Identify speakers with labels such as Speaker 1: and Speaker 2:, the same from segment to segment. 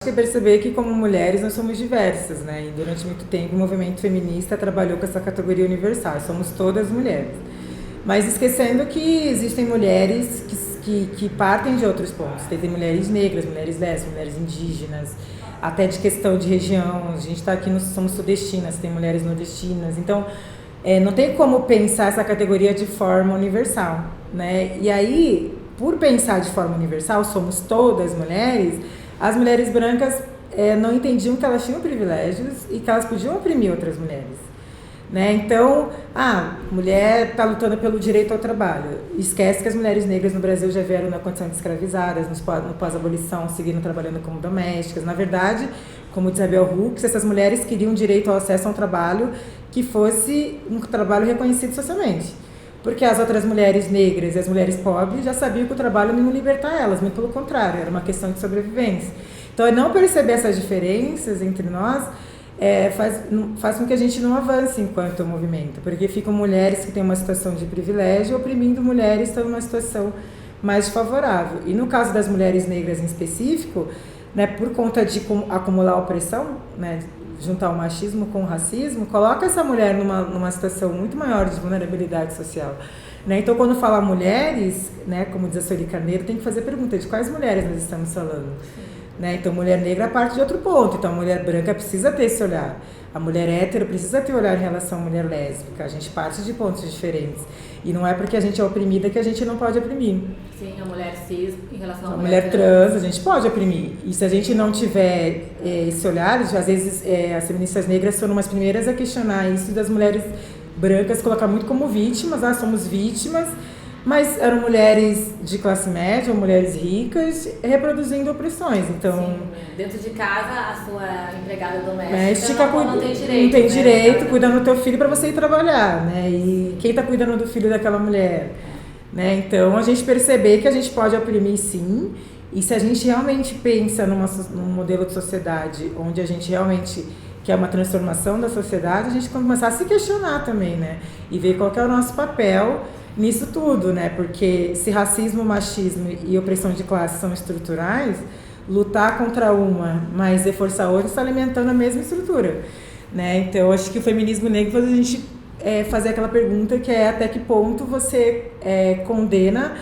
Speaker 1: Que perceber que como mulheres nós somos diversas, né? E durante muito tempo o movimento feminista trabalhou com essa categoria universal, somos todas mulheres. Mas esquecendo que existem mulheres que partem de outros pontos. Tem mulheres negras, mulheres lésbicas, mulheres indígenas, até de questão de região. A gente está aqui, somos sudestinas, tem mulheres nordestinas. Então, não tem como pensar essa categoria de forma universal, né? E aí, por pensar de forma universal, somos todas mulheres, as mulheres brancas não entendiam que elas tinham privilégios e que elas podiam oprimir outras mulheres, né? Então, mulher está lutando pelo direito ao trabalho. Esquece que as mulheres negras no Brasil já vieram na condição de escravizadas, no pós-abolição, seguiram trabalhando como domésticas. Na verdade, como diz Bell Hooks, essas mulheres queriam direito ao acesso a um trabalho que fosse um trabalho reconhecido socialmente. Porque as outras mulheres negras e as mulheres pobres já sabiam que o trabalho não ia libertar elas, muito pelo contrário, era uma questão de sobrevivência. Então, não perceber essas diferenças entre nós faz com que a gente não avance enquanto movimento, porque ficam mulheres que têm uma situação de privilégio oprimindo mulheres que estão numa situação mais favorável. E no caso das mulheres negras em específico, né, por conta de acumular opressão, né, juntar o machismo com o racismo, coloca essa mulher numa situação muito maior de vulnerabilidade social, né? Então, quando fala mulheres, né, como diz a Sueli Carneiro, tem que fazer pergunta de quais mulheres nós estamos falando, né? Então, mulher negra parte de outro ponto, então a mulher branca precisa ter esse olhar, a mulher hétero precisa ter olhar em relação à mulher lésbica, a gente parte de pontos diferentes, e não é porque a gente é oprimida que a gente não pode oprimir.
Speaker 2: Sim, a mulher cis em relação à
Speaker 1: mulher trans, a gente pode oprimir. E se a gente não tiver esse olhar, às vezes as feministas negras foram umas primeiras a questionar isso das mulheres brancas, colocar muito como vítimas, somos vítimas, mas eram mulheres de classe média, ou mulheres ricas, reproduzindo opressões. Então,
Speaker 2: sim, dentro de casa, a sua empregada doméstica
Speaker 1: não tem direito, cuidando do teu filho para você ir trabalhar, né? E quem está cuidando do filho daquela mulher? Né? Então, a gente perceber que a gente pode oprimir sim, e se a gente realmente pensa num modelo de sociedade onde a gente realmente quer uma transformação da sociedade, a gente começar a se questionar também, né? E ver qual que é o nosso papel nisso tudo, né? Porque se racismo, machismo e opressão de classe são estruturais, lutar contra uma, mas reforçar a outra, está alimentando a mesma estrutura, né? Então, acho que o feminismo negro faz a gente fazer aquela pergunta que é até que ponto você condena,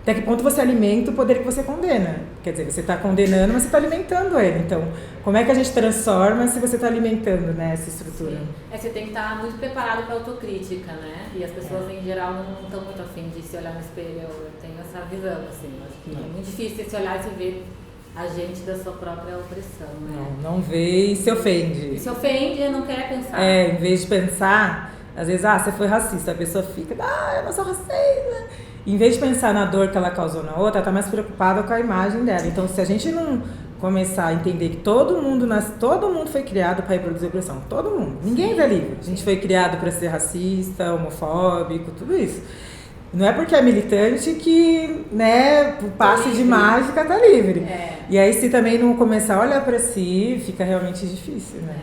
Speaker 1: até que ponto você alimenta o poder que você condena. Quer dizer, você está condenando, mas você está alimentando ele. Então, como é que a gente transforma se você está alimentando, né, essa estrutura?
Speaker 2: Você tem que estar muito preparado para a autocrítica, né? E as pessoas, em geral, não estão muito afim de se olhar no espelho. Eu tenho essa visão, assim. Acho que é muito difícil se olhar e se ver a gente da sua própria opressão, né?
Speaker 1: Não vê e se ofende.
Speaker 2: E se ofende e não quer pensar.
Speaker 1: Em vez de pensar, às vezes, você foi racista, a pessoa fica, eu não sou racista. Em vez de pensar na dor que ela causou na outra, ela está mais preocupada com a imagem dela. Então, se a gente não começar a entender que todo mundo foi criado para reproduzir opressão, todo mundo, ninguém é livre. A gente foi criado para ser racista, homofóbico, tudo isso. Não é porque é militante que, né, o passe de mágica tá livre. E aí, se também não começar a olhar para si, fica realmente difícil, né?